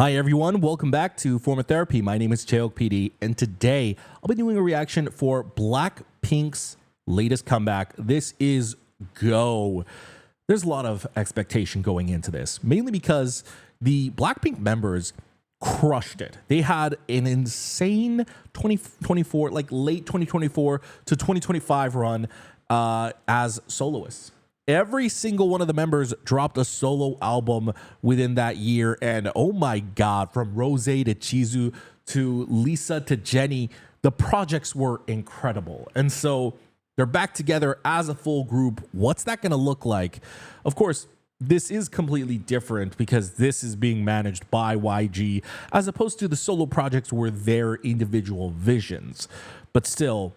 Hi everyone, welcome back to Form of Therapy. My name is Cheok PD, and today I'll be doing a reaction for BLACKPINK's latest comeback. This is Go. There's a lot of expectation going into this, mainly because the BLACKPINK members crushed it. They had an insane 2024, like late 2024 to 2025 run as soloists. Every single one of the members dropped a solo album within that year. And oh my God, from Rose to Chizu to Lisa to Jenny, the projects were incredible. And so they're back together as a full group. What's that going to look like? Of course, this is completely different because this is being managed by YG as opposed to the solo projects were their individual visions. But still,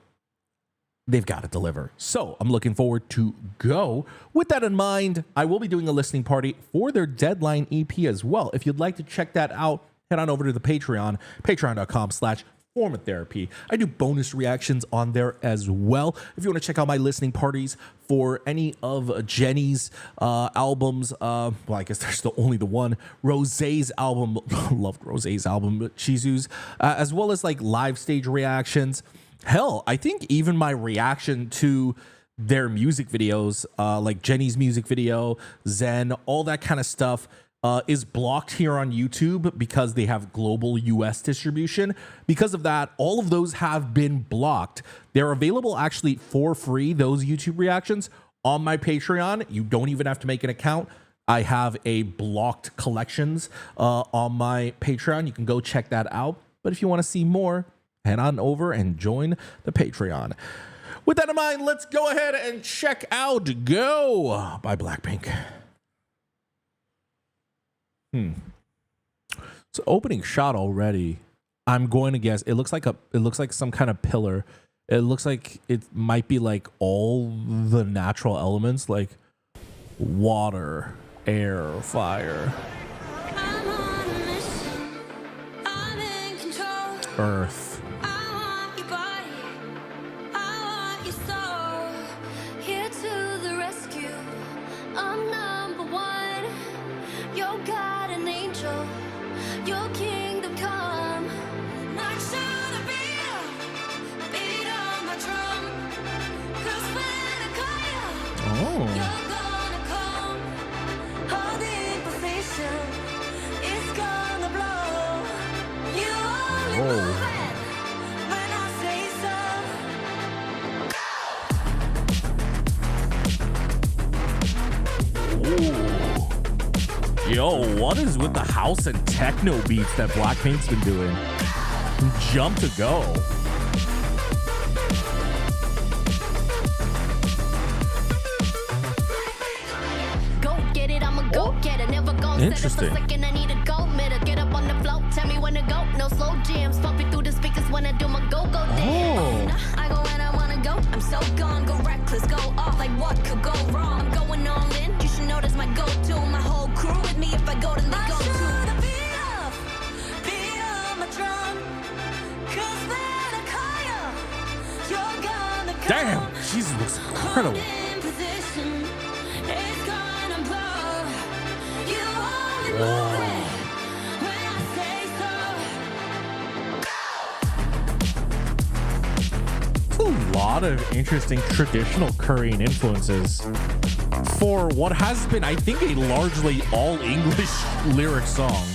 they've got to deliver. So I'm looking forward to Go. With that in mind, I will be doing a listening party for their Deadline EP as well. If you'd like to check that out, head on over to the Patreon, patreon.com/formatherapy. I do bonus reactions on there as well. If you want to check out my listening parties for any of Jenny's albums, well, I guess there's only the one, Rose's album, loved Rose's album, Chizu's, as well as like live stage reactions. Hell, I think even my reaction to their music videos, like Jenny's music video, Zen, all that kind of stuff is blocked here on YouTube because they have global US distribution. Because of that, all of those have been blocked. They're available actually for free, those YouTube reactions, on my Patreon. You don't even have to make an account. I have a blocked collections on my Patreon. You can go check that out. But if you want to see more, head on over and join the Patreon. With that in mind, let's go ahead and check out Go by BLACKPINK. So opening shot already, I'm going to guess it looks like some kind of pillar. It looks like it might be like all the natural elements like water, air, fire, earth. Yo, what is with the house and techno beats that BLACKPINK's been doing? From jump to go. Go get it, I'm a go get it. Never go. Interesting. I need a go middle. Get up on the floor, tell me when to go. No slow jams, pumping through the speakers when I do my go dance. I go when I wanna go. I'm so gone, go reckless, go off. Like what could go wrong? I'm going all in. You should know that's my go-to. My whole crew with me. If I go, then they go too. Damn, Jesus looks incredible. A lot of interesting traditional Korean influences for what has been, I think, a largely all English lyric song.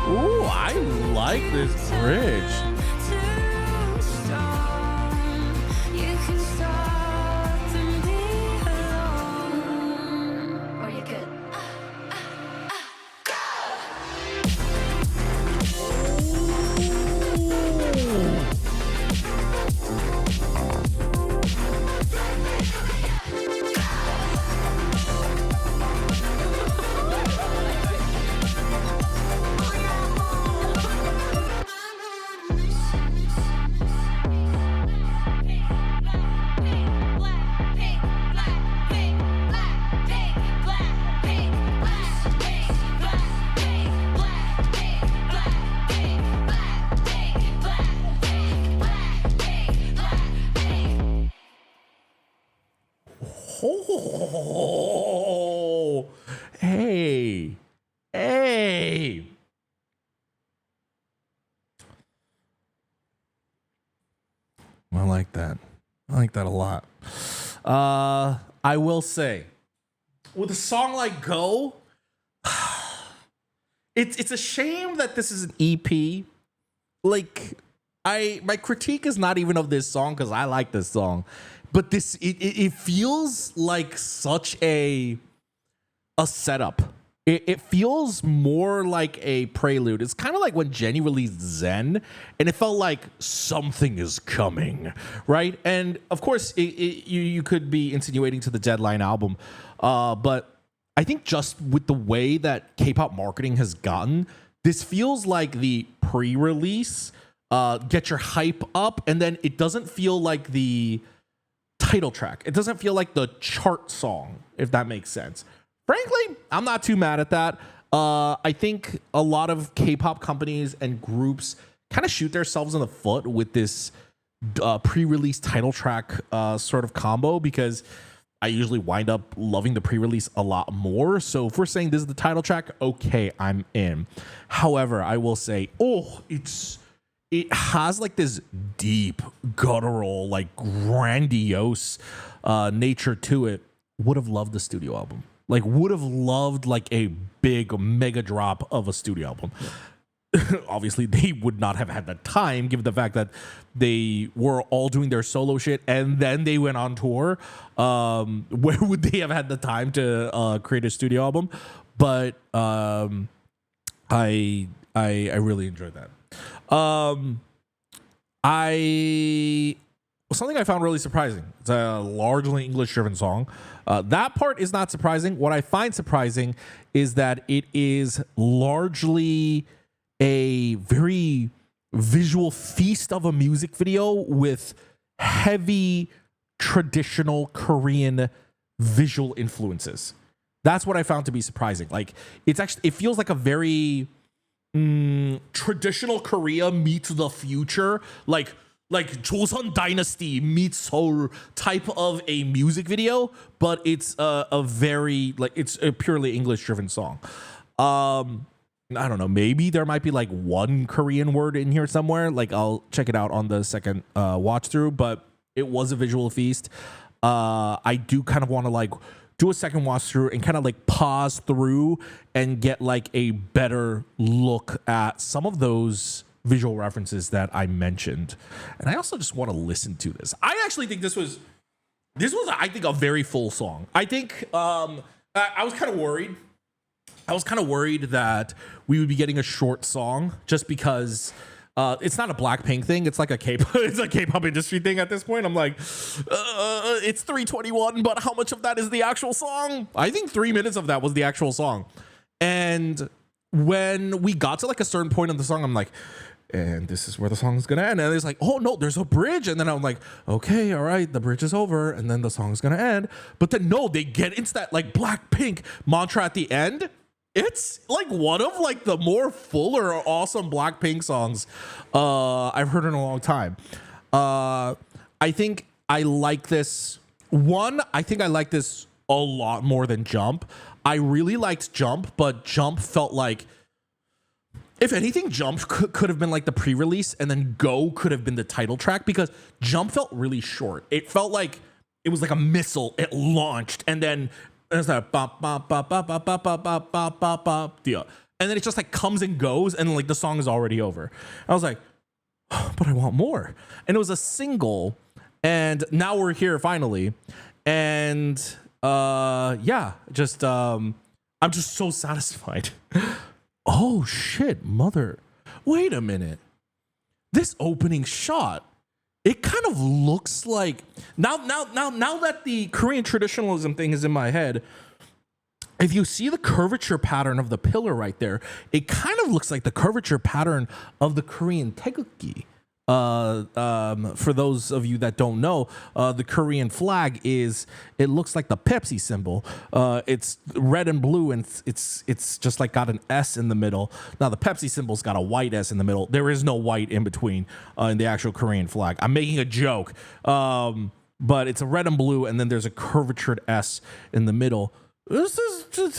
Ooh, I like this bridge. I like that. I like that a lot. I will say, with a song like Go, it's a shame that this is an EP. Like, my critique is not even of this song because I like this song, but it feels like such a setup. It feels more like a prelude. It's kind of like when Jenny released Zen, and it felt like something is coming, right? And of course, you could be insinuating to the Deadline album, but I think just with the way that K-pop marketing has gotten, this feels like the pre-release, get your hype up, and then it doesn't feel like the title track. It doesn't feel like the chart song, if that makes sense. Frankly, I'm not too mad at that. I think a lot of K-pop companies and groups kind of shoot themselves in the foot with this pre-release title track sort of combo, because I usually wind up loving the pre-release a lot more. So if we're saying this is the title track, okay, I'm in. However, I will say, it has like this deep, guttural, like grandiose nature to it. Would have loved the studio album. Like, would have loved like a big mega drop of a studio album. Obviously, they would not have had the time, given the fact that they were all doing their solo shit and then they went on tour. Where would they have had the time to create a studio album? But I really enjoyed that. Something I found really surprising. It's a largely English-driven song. That part is not surprising. What I find surprising is that it is largely a very visual feast of a music video with heavy traditional Korean visual influences. That's what I found to be surprising. Like, it feels like a very traditional Korea meets the future, like Joseon Dynasty meets Seoul type of a music video, but it's a very, like, it's a purely English driven song. I don't know, maybe there might be like one Korean word in here somewhere. Like, I'll check it out on the second watch through, but it was a visual feast. I do kind of want to like do a second watch through and kind of like pause through and get like a better look at some of those visual references that I mentioned. And I also just want to listen to this. I actually think this was I think a very full song. I think I was kind of worried. I was kind of worried that we would be getting a short song just because it's not a BLACKPINK thing. It's like it's a K-pop industry thing at this point. I'm like, it's 3:21, but how much of that is the actual song? I think 3 minutes of that was the actual song. And when we got to like a certain point of the song, I'm like, and this is where the song is gonna end. And it's like, oh no, there's a bridge. And then I'm like, okay, all right, the bridge is over, and then the song is gonna end. But then no, they get into that like BLACKPINK mantra at the end. It's like one of like the more fuller, awesome BLACKPINK songs I've heard in a long time. I think I like this. I think I like this a lot more than Jump. I really liked Jump, but Jump felt like, if anything, Jump could have been like the pre-release, and then Go could have been the title track, because Jump felt really short. It felt like it was like a missile. It launched, and then it's like bop bop bop bop bop bop bop bop bop bop bop, and then it just like comes and goes, and like the song is already over. I was like, but I want more. And it was a single, and now we're here finally, and yeah, just I'm just so satisfied. Oh shit, mother. Wait a minute. This opening shot, it kind of looks like now that the Korean traditionalism thing is in my head, if you see the curvature pattern of the pillar right there, it kind of looks like the curvature pattern of the Korean taegukgi. For those of you that don't know, the Korean flag it looks like the Pepsi symbol. It's red and blue, and it's just like got an S in the middle. Now the Pepsi symbol's got a white S in the middle. There is no white in between in the actual Korean flag. I'm making a joke, but it's a red and blue, and then there's a curvatured S in the middle. This is just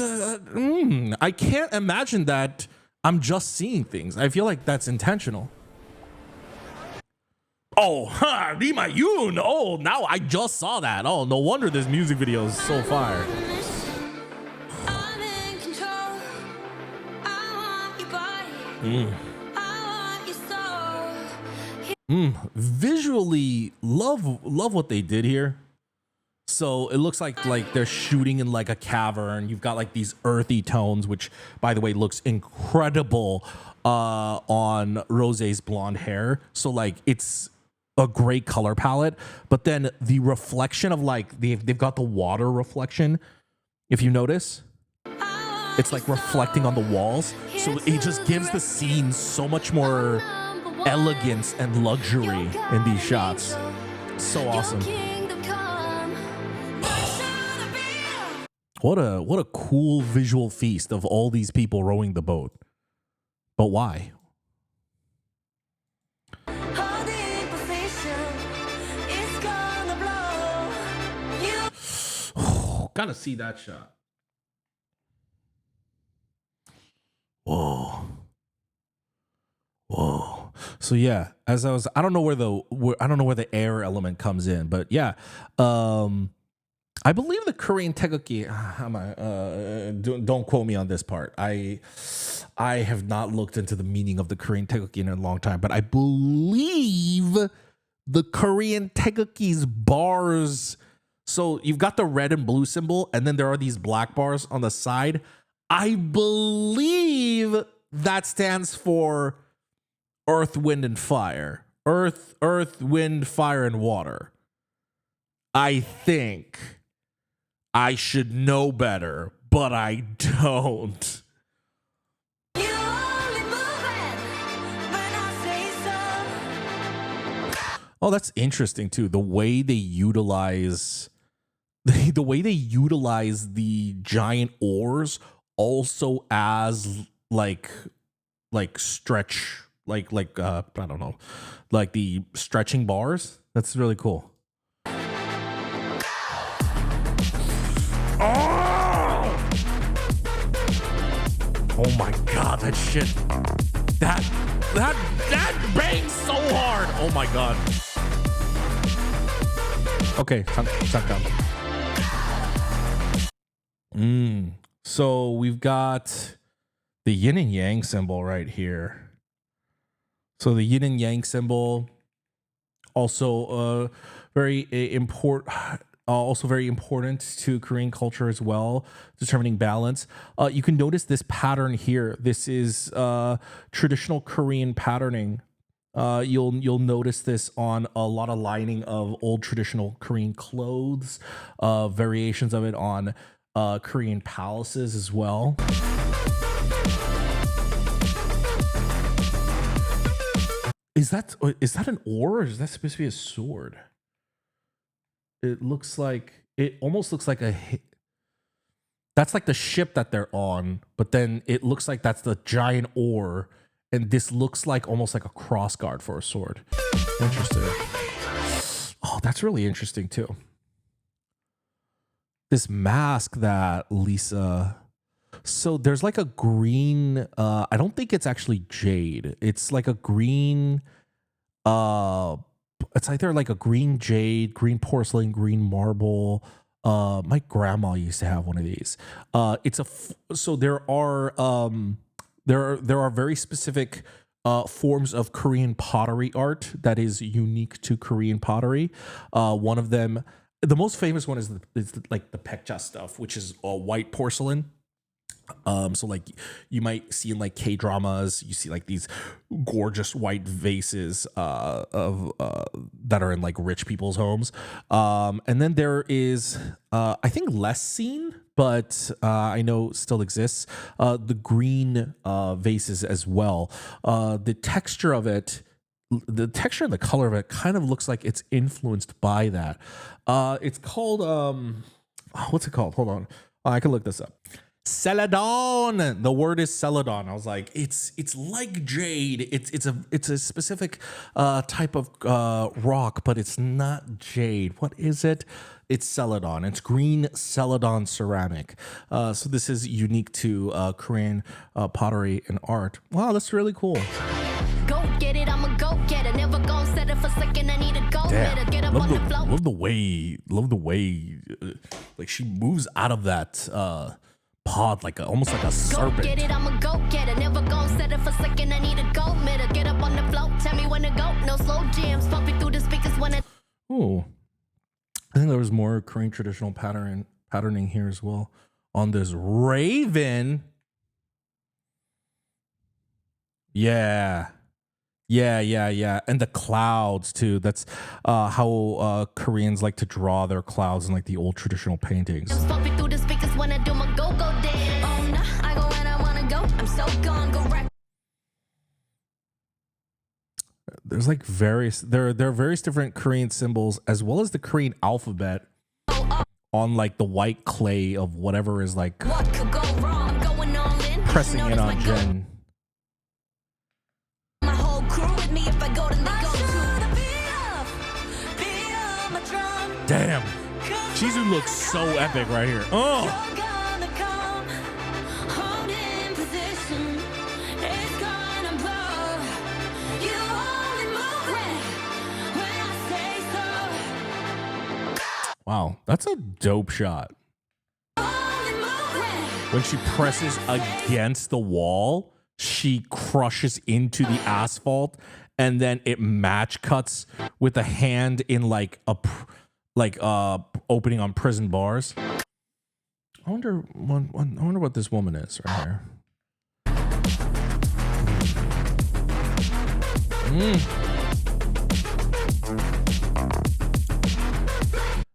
I can't imagine that I'm just seeing things. I feel like that's intentional. Oh, Be My Yoon. Oh, now I just saw that. Oh, no wonder this music video is so fire. I'm in control. I want your body. I want your soul. Visually, love what they did here. So it looks like they're shooting in like a cavern. You've got like these earthy tones, which by the way looks incredible on Rosé's blonde hair. So like it's a great color palette, but then the reflection of like they've got the water reflection. If you notice, it's like reflecting on the walls. So it just gives the scene so much more elegance and luxury in these shots. So awesome. What a cool visual feast of all these people rowing the boat. But why? Gotta see that shot. Whoa. So yeah, I don't know where the air element comes in, but yeah, I believe the Korean taegukgi. Don't quote me on this part. I have not looked into the meaning of the Korean taegukgi in a long time, but I believe the Korean taegukgi's bars. So you've got the red and blue symbol, and then there are these black bars on the side. I believe that stands for earth, wind, and fire. Earth, wind, fire, and water. I think I should know better, but I don't. Oh, that's interesting too. The way they utilize the giant oars also as like stretch, I don't know, like the stretching bars. That's really cool. Oh my god, that shit. That bangs so hard. Oh my god. Okay, 잠깐. So we've got the yin and yang symbol right here. So the yin and yang symbol also very important to Korean culture as well, determining balance. You can notice this pattern here. This is traditional Korean patterning. You'll notice this on a lot of lining of old traditional Korean clothes, variations of it on Korean palaces as well. Is that an oar, or is that supposed to be a sword? It almost looks like that's like the ship that they're on, but then it looks like that's the giant oar, and this looks like almost like a cross guard for a sword. Interesting. Oh, that's really interesting too. This mask that Lisa. So there's like a green. I don't think it's actually jade. It's like a green. It's either like a green jade, green porcelain, green marble. My grandma used to have one of these. So there are very specific forms of Korean pottery art that is unique to Korean pottery. One of them, the most famous one is like the pekja stuff, which is white porcelain. So like you might see in like K-dramas, you see like these gorgeous white vases of that are in like rich people's homes. And then there is I think less seen, but I know still exists, the green vases as well. The texture of it, the texture and the color of it kind of looks like it's influenced by that. It's called what's it called? Hold on. I can look this up. Celadon. The word is celadon. I was like, it's like jade. It's a specific type of rock, but it's not jade. What is it? It's celadon. It's green celadon ceramic. So this is unique to Korean pottery and art. Wow, that's really cool. Go get it, I'ma go get it. Never gonna set set it for second. I need a gold medal. Get up on the floor. Love the way, like she moves out of that pod like almost like a serpent. Go get it, I'm a go get it. Never gon' set it for second. I need a gold medal. Get up on the floor. Tell me when to go. No slow jams. Pumping through the speakers when it. Oh, I think there was more Korean traditional patterning here as well on this Raven. Yeah. And the clouds too. That's how Koreans like to draw their clouds in like the old traditional paintings. Pumping through the speakers when I do my go-go dance. Oh, nah, I go when I wanna go. I'm so gone. Go right. There's like there are various different Korean symbols as well as the Korean alphabet on like the white clay of whatever is like What could go wrong? I'm going all in. pressing in on Jen. My whole crew with me if I go to the go-to. Damn, Jisoo looks so epic right here. Oh. Wow, that's a dope shot. When she presses against the wall, she crushes into the asphalt, and then it match cuts with a hand in like opening on prison bars. I wonder what this woman is right here.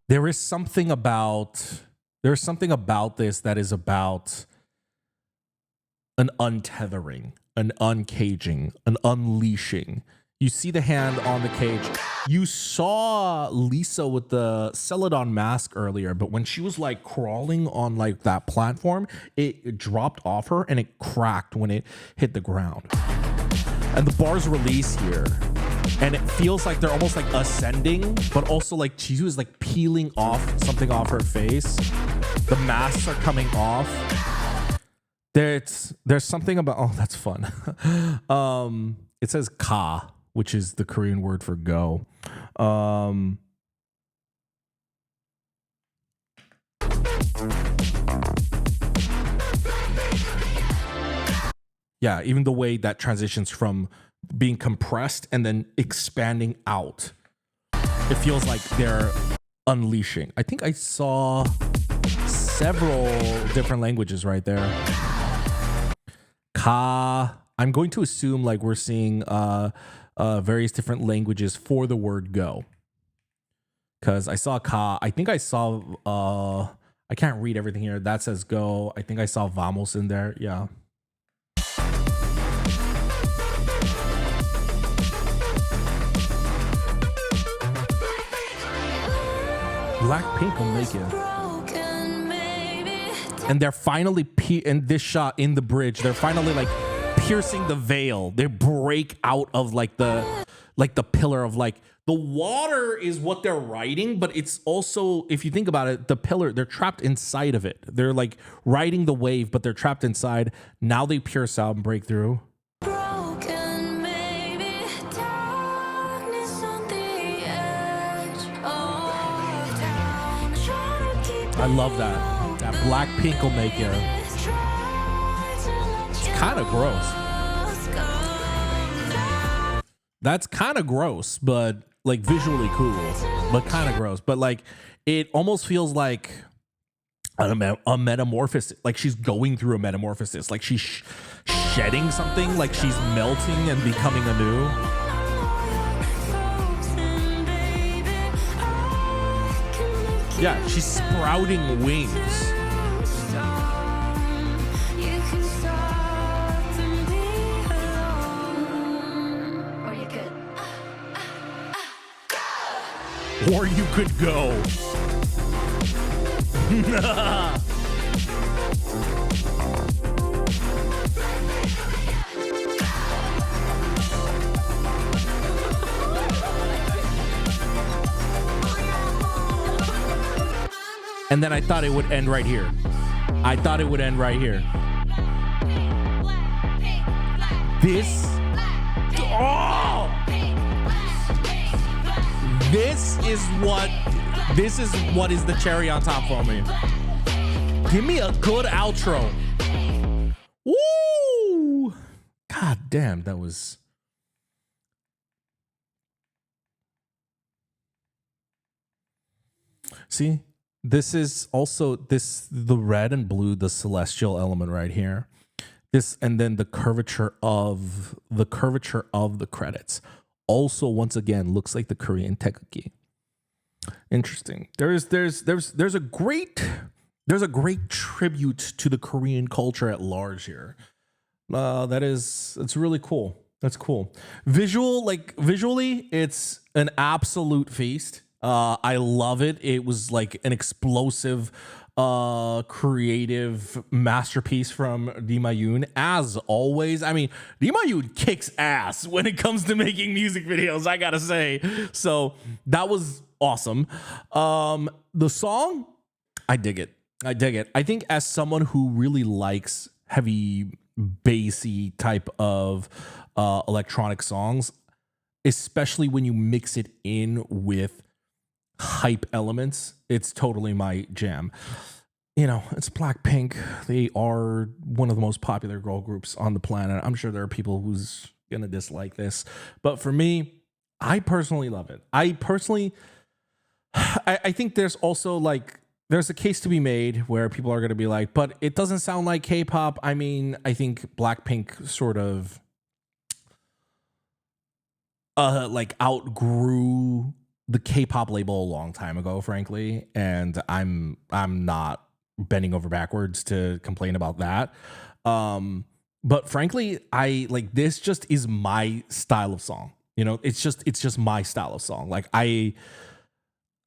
There's something about this that is about an untethering, an uncaging, an unleashing. You see the hand on the cage. You saw Lisa with the Celadon mask earlier, but when she was like crawling on like that platform, it dropped off her and it cracked when it hit the ground. And the bars release here. And it feels like they're almost like ascending, but also like Jisoo is like peeling off something off her face. The masks are coming off. There's something about, oh, that's fun. It says ka, which is the Korean word for go. Yeah, even the way that transitions from being compressed and then expanding out. It feels like they're unleashing. I think I saw several different languages right there. Ka. I'm going to assume like we're seeing various different languages for the word go. Because I saw ka. I think I saw, I can't read everything here. That says go. I think I saw vamos in there. Yeah. BLACKPINK will make it. And they're finally in this shot in the bridge. They're finally like piercing the veil. They break out of like the pillar of like the water is what they're riding, but it's also, if you think about it, the pillar, they're trapped inside of it. They're like riding the wave, but they're trapped inside. Now they pierce out and break through. I love that. That BLACKPINK will make it. It's kind of gross. That's kind of gross, but like visually cool, but kind of gross. But like it almost feels like a metamorphosis. Like she's going through a metamorphosis. Like she's shedding something. Like she's melting and becoming anew. Yeah, she's sprouting wings. Or you could go. And then I thought it would end right here. I thought it would end right here. This. Oh! This is what is the cherry on top for me. Give me a good outro. Woo! God damn, that was. See, this is also the red and blue, the celestial element right here. This, and then the curvature of the credits. Also, once again, looks like the Korean teguki. Interesting. There's a great tribute to the Korean culture at large here. It's really cool. That's cool. Visually, it's an absolute feast. I love it. It was like an explosive, creative masterpiece from Dima Yoon. As always, I mean, Dima Yoon kicks ass when it comes to making music videos, I gotta say. So that was awesome. The song, I dig it. I think as someone who really likes heavy, bassy type of electronic songs, especially when you mix it in with hype elements, it's totally my jam. You know, it's BLACKPINK. They are one of the most popular girl groups on the planet. I'm sure there are people who's gonna dislike this, but for me, I personally love it. I think there's also there's a case to be made where people are gonna be like, but it doesn't sound like K-pop. I mean, I think BLACKPINK sort of outgrew the K-pop label a long time ago, frankly, and I'm not bending over backwards to complain about that. But frankly, I like this just is my style of song. You know, it's just my style of song. Like I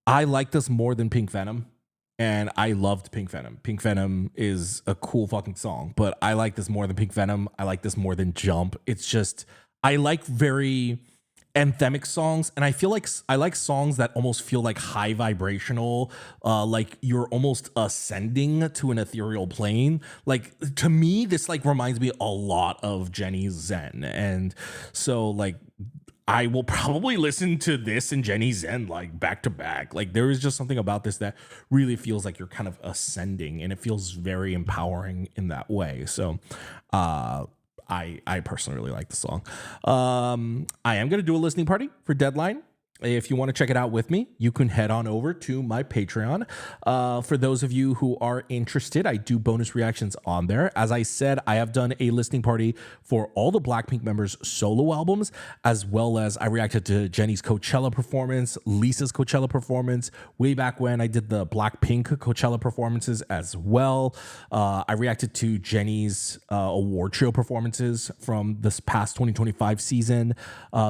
like this more than Pink Venom, and I loved Pink Venom. Pink Venom is a cool fucking song, but I like this more than Pink Venom. I like this more than Jump. It's just I like very anthemic songs, and I feel like I like songs that almost feel like high vibrational, like you're almost ascending to an ethereal plane. Like to me, this like reminds me a lot of Jenny's Zen, and so like I will probably listen to this and Jenny's Zen like back to back. Like there is just something about this that really feels like you're kind of ascending, and it feels very empowering in that way. So I personally really like the song. I am going to do a listening party for Deadline. If you want to check it out with me, you can head on over to my Patreon. For those of you who are interested, I do bonus reactions on there. As I said, I have done a listening party for all the BLACKPINK members' solo albums, as well as I reacted to Jenny's Coachella performance, Lisa's Coachella performance, way back when I did the BLACKPINK Coachella performances as well. I reacted to Jenny's award show performances from this past 2025 season.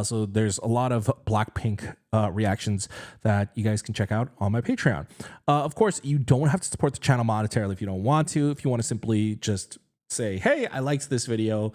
So there's a lot of BLACKPINK reactions that you guys can check out on my Patreon. Of course, you don't have to support the channel monetarily if you don't want to. If you want to simply just say, hey, I liked this video,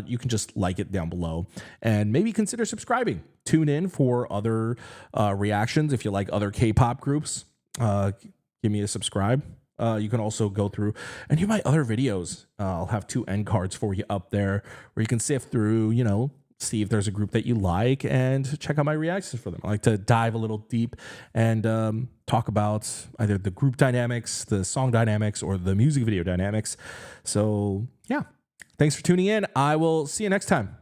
you can just like it down below and maybe consider subscribing. Tune in for other reactions. If you like other K-pop groups, give me a subscribe. You can also go through and view my other videos. I'll have 2 end cards for you up there where you can sift through, you know, see if there's a group that you like and check out my reactions for them. I like to dive a little deep and talk about either the group dynamics, the song dynamics, or the music video dynamics. So yeah, thanks for tuning in. I will see you next time.